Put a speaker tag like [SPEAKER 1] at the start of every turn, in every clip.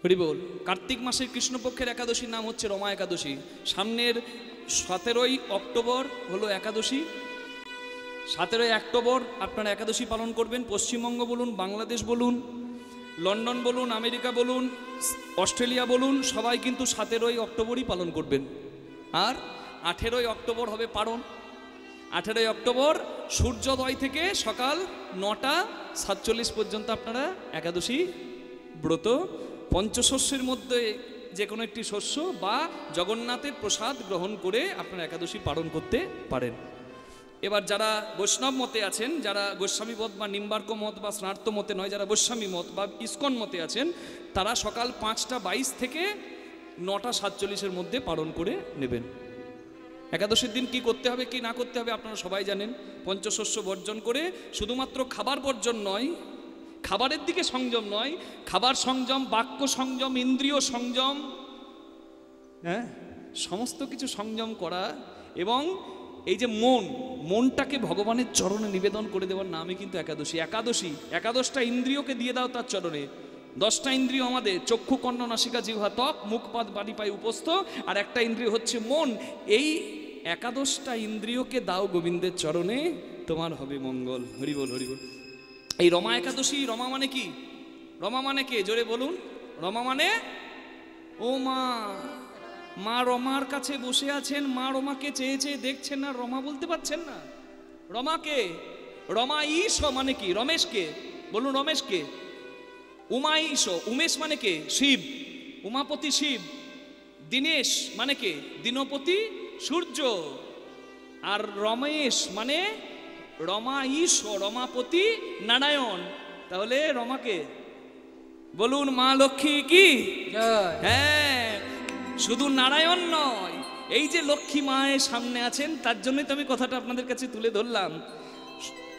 [SPEAKER 1] হরি বল। কার্তিক মাসের কৃষ্ণপক্ষের একাদশীর নাম হচ্ছে রমা একাদশী। সামনের 17ই অক্টোবর হলো একাদশী। 17ই অক্টোবর আপনারা একাদশী পালন করবেন। পশ্চিমবঙ্গ বলুন, বাংলাদেশ বলুন, লন্ডন বলুন, আমেরিকা বলুন, অস্ট্রেলিয়া বলুন, সবাই কিন্তু 17ই অক্টোবরই পালন করবেন। আর 18ই অক্টোবর হবে পারণ। 18ই অক্টোবর সূর্যোদয় থেকে সকাল 9টা 47 পর্যন্ত আপনারা একাদশী ব্রত, পঞ্চশস্যের মধ্যে যে কোনো একটি শস্য বা জগন্নাথের প্রসাদ গ্রহণ করে আপনারা একাদশী পালন করতে পারেন। এবার যারা বৈষ্ণব মতে আছেন, যারা গোস্বামী মত বা নিম্বার্ক মত বা স্নার্ত মতে নয়, যারা গোস্বামী মত বা ইস্কন মতে আছেন, তারা সকাল 5টা 22 থেকে 9টা 47-এর মধ্যে পালন করে নেবেন। একাদশীর দিন কি করতে হবে কি না করতে হবে আপনারা সবাই জানেন। পঞ্চশস্য বর্জন করে, শুধুমাত্র খাবার বর্জন নয়, খাবারের দিকে সংযম নয়, খাবার সংযম, বাক্য সংযম, ইন্দ্রিয় সংযম, হ্যাঁ, সমস্ত কিছু সংযম করা এবং এই যে মনটাকে ভগবানের চরণে নিবেদন করে দেওয়ার নামই কিন্তু একাদশী। একাদশটা ইন্দ্রিয়কে দিয়ে দাও তার চরণে। 10টা ইন্দ্রিয় আমাদের, চক্ষু, কর্ণ, নাসিকা, জিহ্বা, ত্বক, মুখ, পাদ, বাড়ি, পায়ে, উপস্থ, আর একটা ইন্দ্রিয় হচ্ছে মন। এই 11টা ইন্দ্রিয়কে দাও গোবিন্দের চরণে, তোমার হবে মঙ্গল। হরি বল, হরি বল। এই রমা একাদশী, রমা মানে কি? রমা মানে কে? জোরে বলুন। রমা মানে, ও মা, মা রমার কাছে বসে আছেন, মা রমাকে চেয়ে চেয়ে দেখছেন না, রমা বলতে পারছেন না। রমাকে, রমা ঈশ মানে কি? রমেশকে বলুন, রমেশকে। উমা ঈশ, উমেশ মানে কে? শিব, উমাপতি শিব। দীনেশ মানে কে? দিনপতি সূর্য। আর রমেশ মানে রমা ঈশ, রমাপতি নারায়ণ। তাহলে রমাকে বলুন, মা লক্ষ্মী কি? হ্যাঁ, শুধু নারায়ণ নয়, এই যে লক্ষ্মী মায়ের সামনে আছেন, তার জন্যই তো আমি কথাটা আপনাদের কাছে তুলে ধরলাম।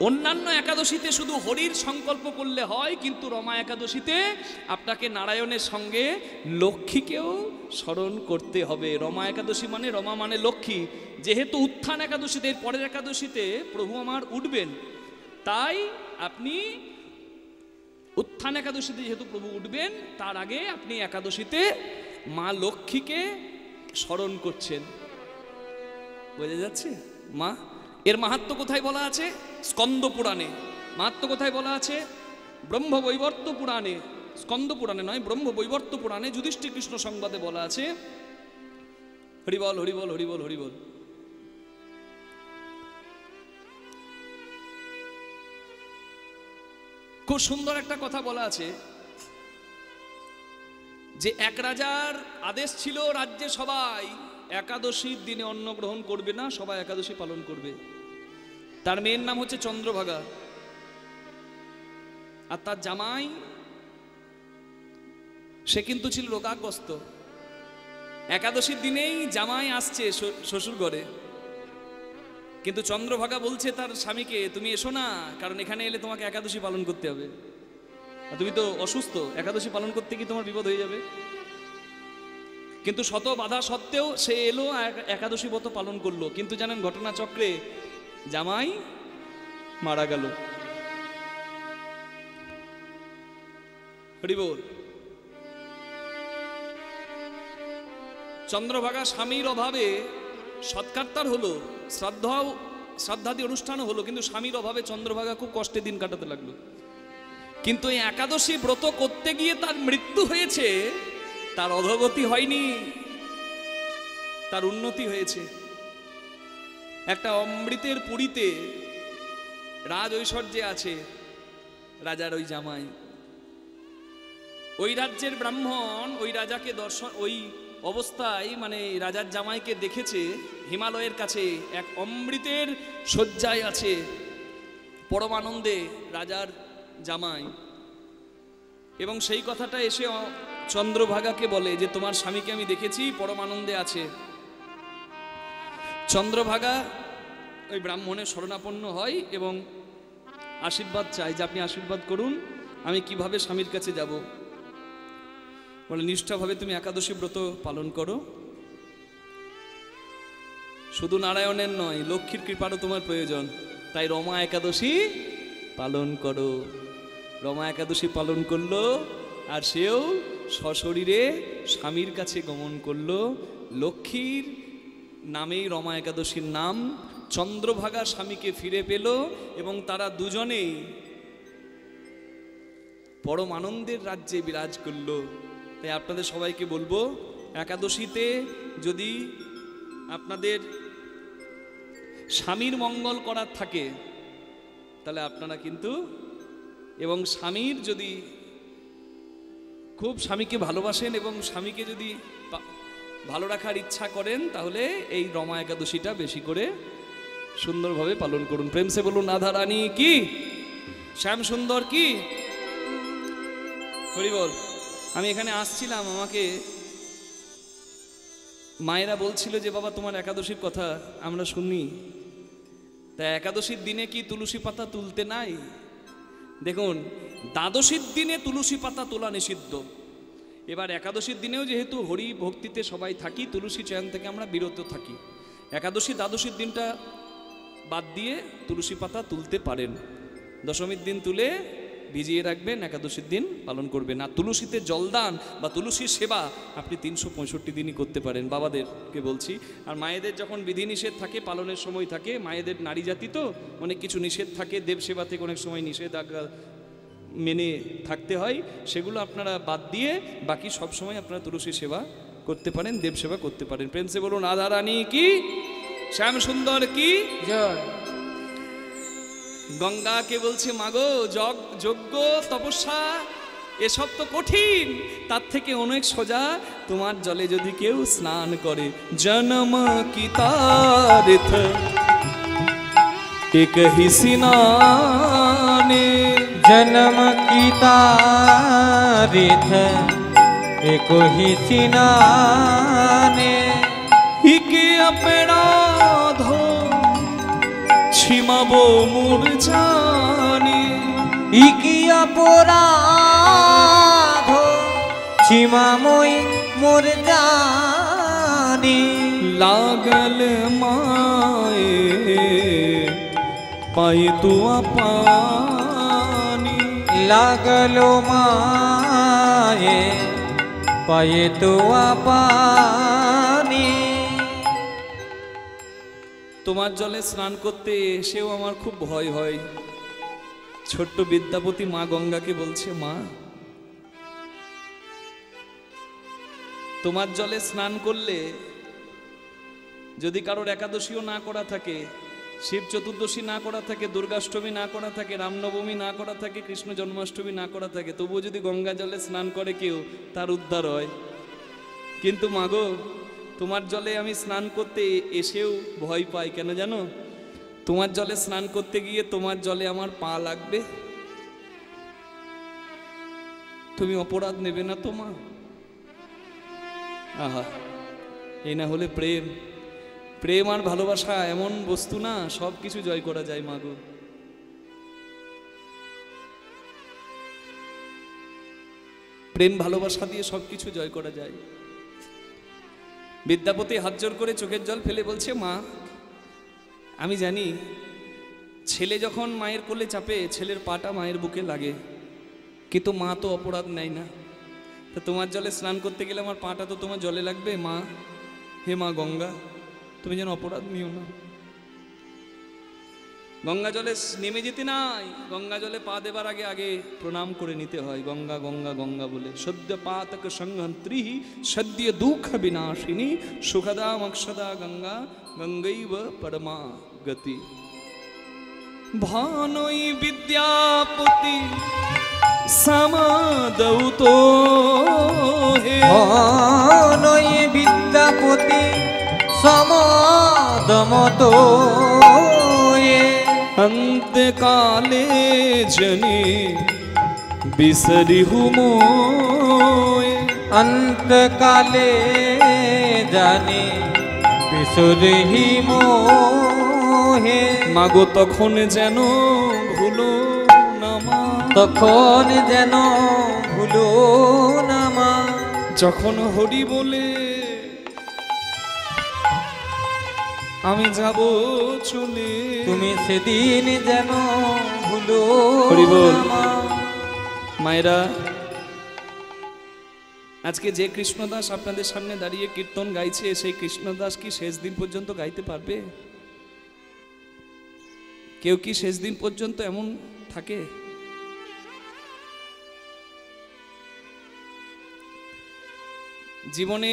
[SPEAKER 1] অন্যান্য একাদশীতে শুধু হরির সংকল্প করলে হয়, কিন্তু রমা একাদশীতে আপনাকে নারায়ণের সঙ্গে লক্ষ্মীকেও স্মরণ করতে হবে। রমা একাদশী মানে, রমা মানে লক্ষ্মী। যেহেতু উত্থান একাদশীতে, পরের একাদশীতে প্রভু আমার উঠবেন, তাই আপনি উত্থান একাদশীতে যেহেতু প্রভু উঠবেন, তার আগে আপনি একাদশীতে মা লক্ষ্মীকে স্মরণ করছেন। বোঝা যাচ্ছে? মা, এর মাহাত্ম্য কোথায় বলা আছে? স্কন্দ পুরাণে। মাহাত্ম্য কোথায় বলা আছে? ব্রহ্ম বৈবর্ত পুরাণে। স্কন্দ পুরাণে নয়, ব্রহ্ম বৈবর্ত পুরাণে যুধিষ্ঠির কৃষ্ণ সংবাদে বলা আছে। হরিবল, হরিবল, হরিবল, হরিবল। খুব সুন্দর একটা কথা বলা আছে যে এক রাজার আদেশ ছিল, রাজ্যে সবাই একাদশীর দিনে অন্ন গ্রহণ করবে না, সবাই একাদশী পালন করবে। তার মেয়ের নাম হচ্ছে চন্দ্রভাগা, আর তার জামাই সে কিন্তু ছিল রোগাগ্রস্ত। একাদশীর দিনেই জামাই আসছে শ্বশুর ঘরে, কিন্তু চন্দ্রভাগা বলছে তার স্বামীকে, তুমি এসো না, কারণ এখানে এলে তোমাকে একাদশী পালন করতে হবে, তুমি তো অসুস্থ, একাদশী পালন করতে গিয়ে তোমার বিপদ হয়ে যাবে। কিন্তু শত বাধা সত্ত্বেও সে এলো, একাদশী ব্রত পালন করলো। কিন্তু জানেন, ঘটনাচক্রে জামাই মারা গেল। হরি বল। চন্দ্রভাগা স্বামীর অভাবে সৎকার হলো, শ্রাদ্ধাদি অনুষ্ঠানও হলো, কিন্তু স্বামীর অভাবে চন্দ্রভাগা খুব কষ্টে দিন কাটাতে লাগলো। কিন্তু এই একাদশী ব্রত করতে গিয়ে তার মৃত্যু হয়েছে, তার অধোগতি হয়নি, তার উন্নতি হয়েছে। একটা অমৃতের পুরীতে রাজ ঐশ্বর্যে আছে রাজার ওই জামাই। ওই রাজ্যের ব্রাহ্মণ ওই রাজাকে দর্শন, ওই অবস্থায় মানে রাজার জামাইকে দেখেছে হিমালয়ের কাছে এক অমৃতের শয্যায় আছে, পরমানন্দে রাজার জামাই। এবং সেই কথাটা এসে চন্দ্রভাগাকে বলে যে তোমার স্বামীকে আমি দেখেছি, পরমানন্দে আছে। চন্দ্রভাগা ওই ব্রাহ্মণের শরণাপন্ন হয় এবং আশীর্বাদ চায় যে আপনি আশীর্বাদ করুন, আমি কিভাবে স্বামীর কাছে যাব। বলে, নিষ্ঠাভাবে তুমি একাদশী ব্রত পালন করো, শুধু নারায়ণের নয়, লক্ষ্মীর কৃপারও তোমার প্রয়োজন, তাই রমা একাদশী পালন করো। রমা একাদশী পালন করলো, আর সেও সশরীরে স্বামীর কাছে গমন করলো। লক্ষ্মীর নামেই রমা একাদশীর নাম। চন্দ্রভাগা স্বামীকে ফিরে পেল এবং তারা দুজনেই পরম আনন্দের রাজ্যে বিরাজ করলো। তাই আপনাদের সবাইকে বলবো, একাদশীতে যদি আপনাদের স্বামীর মঙ্গল করার থাকে তাহলে আপনারা কিন্তু, এবং স্বামীর যদি খুব স্বামীকে ভালোবাসেন এবং স্বামীকে যদি ভালো রাখার ইচ্ছা করেন তাহলে এই রমা একাদশীটা বেশি করে সুন্দরভাবে পালন করুন। প্রেমসে বলুন রাধা রানী কি, শ্যাম সুন্দর কি, হরি বল। আমি এখানে আসছিলাম, আমাকে মায়েরা বলছিল যে বাবা তোমার একাদশীর কথা আমরা শুনি, তা একাদশীর দিনে কি তুলসী পাতা তুলতে নাই? দেখুন, দ্বাদশীর দিনে তুলসী পাতা তোলা নিষিদ্ধ। এবার একাদশীর দিনেও যেহেতু হরি ভক্তিতে সবাই থাকি, তুলসী চয়ন থেকে আমরা বিরত থাকি। একাদশী দ্বাদশীর দিনটা বাদ দিয়ে তুলসী পাতা তুলতে পারেন। দশমীর দিন তুলে ভিজিয়ে রাখবেন, একাদশীর দিন পালন করবেন। আর তুলসীতে জলদান বা তুলসীর সেবা আপনি 365 দিনই করতে পারেন, বাবাদেরকে বলছি। আর মায়েদের যখন বিধিনিষেধ থাকে, পালনের সময় থাকে, মায়েদের নারী জাতি তো অনেক কিছু নিষেধ থাকে, দেব সেবা থেকে অনেক সময় নিষেধাজ্ঞা মেনে থাকতে হয়, সেগুলো আপনারা বাদ দিয়ে বাকি সব সময় আপনারা তুলসী সেবা করতে পারেন, দেব সেবা করতে পারেন। প্রেমসে বলুন রাধা রানী কি, শ্যাম সুন্দর কি জয়। গঙ্গাকে বলছে মাগো, যজ্ঞ তপস্যা এসব তো কঠিন, তার থেকে অনেক সোজা তোমার জলে যদি কেউ স্নান করে। জন্ম কি তারিথ এক হি স্নানে,
[SPEAKER 2] जन्म की तारीख एक ही सिनाने,
[SPEAKER 1] इके अपराध छिमाबो मोर जाने,
[SPEAKER 2] इकी अपराध छिमामोई मोर जाने।
[SPEAKER 1] लागल माए पाए तू पानी,
[SPEAKER 2] लागलो माए पाए तो पानी।
[SPEAKER 1] তোমার জলে স্নান করতে এসেও আমার খুব ভয় হয়। ছোট্ট বিদ্যাপতি মা গঙ্গাকে বলছে, মা তোমার জলে স্নান করলে যদি কারোর একাদশীও না করা থাকে, শিব চতুর্দশী না করা থাকে, দুর্গাষ্টমী না করা থাকে, রামনবমী না করা থাকে, কৃষ্ণ জন্মাষ্টমী না করা থাকে, তবুও যদি গঙ্গা জলে স্নান করে কেউ, তার উদ্ধার হয়। কিন্তু মাগো, তোমার জলে আমি স্নান করতে এসেও ভয় পাই। কেন জানো? তোমার জলে স্নান করতে গিয়ে তোমার জলে আমার পা লাগবে, তুমি অপরাধ নেবে না তো মা? আহা, এই না হলে প্রেম। প্রেম আর ভালোবাসা এমন বস্তু না, সব কিছু জয় করা যায় মাগো। প্রেম ভালোবাসা দিয়ে সব কিছু জয় করা যায়। বিদ্যাপতি হাত জোর করে চোখের জল ফেলে বলছে, মা আমি জানি ছেলে যখন মায়ের কোলে চাপে ছেলের পাটা মায়ের বুকে লাগে, কিন্তু মা তো অপরাধ নেয় না। তা তোমার জলে স্নান করতে গেলে আমার পাটা তো তোমার জলে লাগবে। মা, হে মা গঙ্গা, তুমি যেন অপরাধ নিও না। গঙ্গা জলে নেমে যেতে নাই, গঙ্গা জলে পা দেবার আগে আগে প্রণাম করে নিতে হয়, গঙ্গা গঙ্গা গঙ্গা বলে। সদ্য পাতক সংহন্ত্রী সদ্য দুঃখ বিনাশিনী সুখদা মক্ষদা গঙ্গা গঙ্গৈব পরমা গতি। ভানৈ বিদ্যাপতি সমাদৌতো হে,
[SPEAKER 2] ভানৈ বিদ্যাপতি সমাদমতো
[SPEAKER 1] अंतकाले जने बिसरिहु मोए,
[SPEAKER 2] अंतकाले जाने बिसरिहि मोहे।
[SPEAKER 1] मागो तखन जेन भूलो ना मा,
[SPEAKER 2] तखन जेन भूलो ना मा।
[SPEAKER 1] যখন হরি বলে আমি যাব চলে,
[SPEAKER 2] তুমি সেদিন যেন ভুলো
[SPEAKER 1] হরি বল।
[SPEAKER 2] না মা।
[SPEAKER 1] মায়েরা আজকে যে কৃষ্ণদাস আপনাদের সামনে দাঁড়িয়ে কীর্তন গাইছে, সেই কৃষ্ণদাস কি শেষ দিন পর্যন্ত গাইতে পারবে? কেউ কি শেষ দিন পর্যন্ত এমন থাকে? জীবনে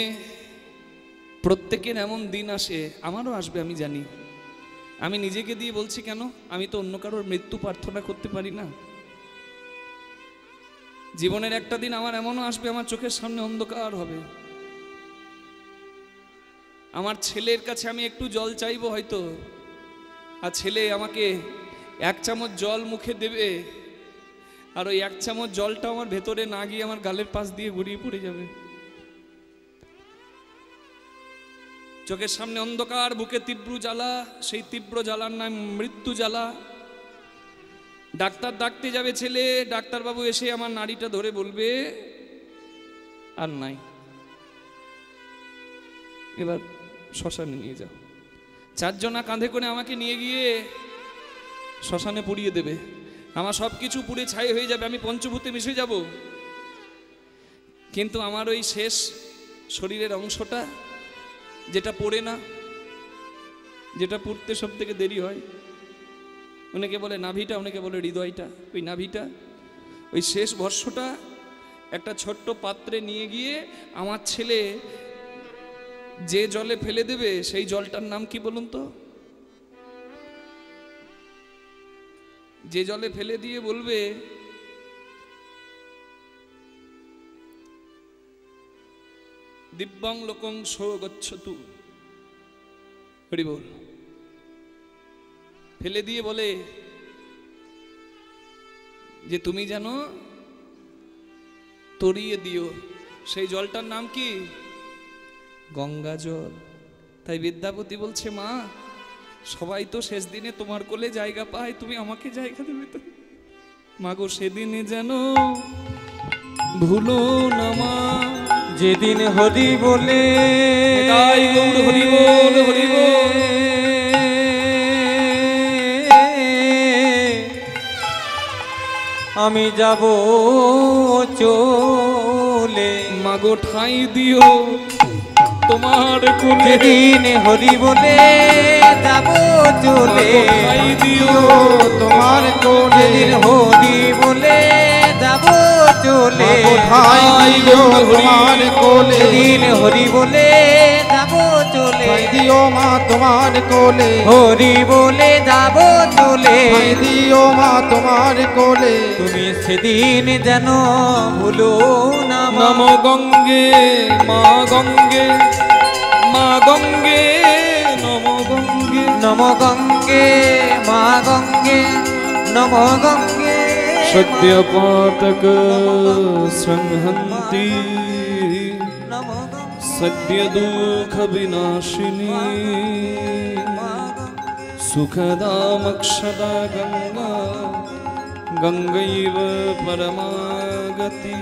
[SPEAKER 1] প্রত্যেকের এমন দিন আসে, আমারও আসবে, আমি জানি। আমি নিজেকে দিয়ে বলছি কেন, আমি তো অন্য কারোর মৃত্যু প্রার্থনা করতে পারি না। জীবনের একটা দিন আমার এমনও আসবে, আমার চোখের সামনে অন্ধকার হবে। আমার ছেলের কাছে আমি একটু জল চাইবো হয়তো, আর ছেলে আমাকে 1 চামচ জল মুখে দেবে, আর ওই 1 চামচ জলটা আমার ভেতরে না গিয়ে আমার গালের পাশ দিয়ে গড়িয়ে পড়ে যাবে। চোখের সামনে অন্ধকার, বুকে তীব্র জ্বালা, সেই তীব্র জ্বালার নাম মৃত্যু জ্বালা। ডাক্তার ডাকতে যাবে ছেলে, ডাক্তারবাবু এসে আমার নাড়িটা ধরে বলবে আর নাই, এবার শ্মশানে নিয়ে যাও। 4 জনা কাঁধে করে আমাকে নিয়ে গিয়ে শ্মশানে পুড়িয়ে দেবে। আমার সব কিছু পুড়ে ছাই হয়ে যাবে, আমি পঞ্চভূতে মিশে যাব। কিন্তু আমার ওই শেষ শরীরের অংশটা, যেটা পড়ে না, যেটা পুড়তে সব থেকে দেরি হয়, অনেকে বলে নাভিটা, অনেকে বলে হৃদয়টা, ওই নাভিটা, ওই শেষ ভস্মটা একটা ছোট্ট পাত্রে নিয়ে গিয়ে আমার ছেলে যে জলে ফেলে দেবে, সেই জলটার নাম কি বলুন তো? যে জলে ফেলে দিয়ে বলবে দিব্যং লোকং সো গচ্ছতু, হরি বল, ফেলে দিয়ে বলে যে তুমি যেন তরিয়ে দিও, সেই জলটার নাম কি? গঙ্গা জল। তাই বিদ্যাপতি বলছে, মা সবাই তো শেষ দিনে তোমার কোলে জায়গা পায়, তুমি আমাকে জায়গা দেবে তো? মাগো সেদিনে যেন ভুলো না মা,
[SPEAKER 2] যেদিন হরি বলে
[SPEAKER 1] তাই গৌর হরি বল, হরি বল।
[SPEAKER 2] আমি যাব চলে,
[SPEAKER 1] মাগো ঠাঁই দিও তোমার কোলে,
[SPEAKER 2] যেদিন হরি বলে যাব চলে,
[SPEAKER 1] মাগো ঠাঁই দিও
[SPEAKER 2] তোমার কোলে, যেদিন হরি বলে যাব চলে,
[SPEAKER 3] ঠাই দিও তোমার কোলে,
[SPEAKER 2] যেদিন হরি বলে যাব চলে,
[SPEAKER 3] ঠাই দিও মা তোমার কোলে,
[SPEAKER 2] হরি বলে যাব চলে,
[SPEAKER 3] ঠাই দিও মা তোমার কোলে।
[SPEAKER 2] তুমি সেদিন যেন ভুলো না মা।
[SPEAKER 1] নম গঙ্গে মা গঙ্গে, মা গঙ্গে নম গঙ্গে,
[SPEAKER 2] নম গঙ্গে মা গঙ্গে, নম গঙ্গে
[SPEAKER 1] সদ্য পাতক সংহন্তি,
[SPEAKER 2] নম গঙ্গে
[SPEAKER 1] সদ্য দুঃখ বিনাশিনী, সুখদামক্ষদা গঙ্গা, গঙ্গৈব পরমাগতি।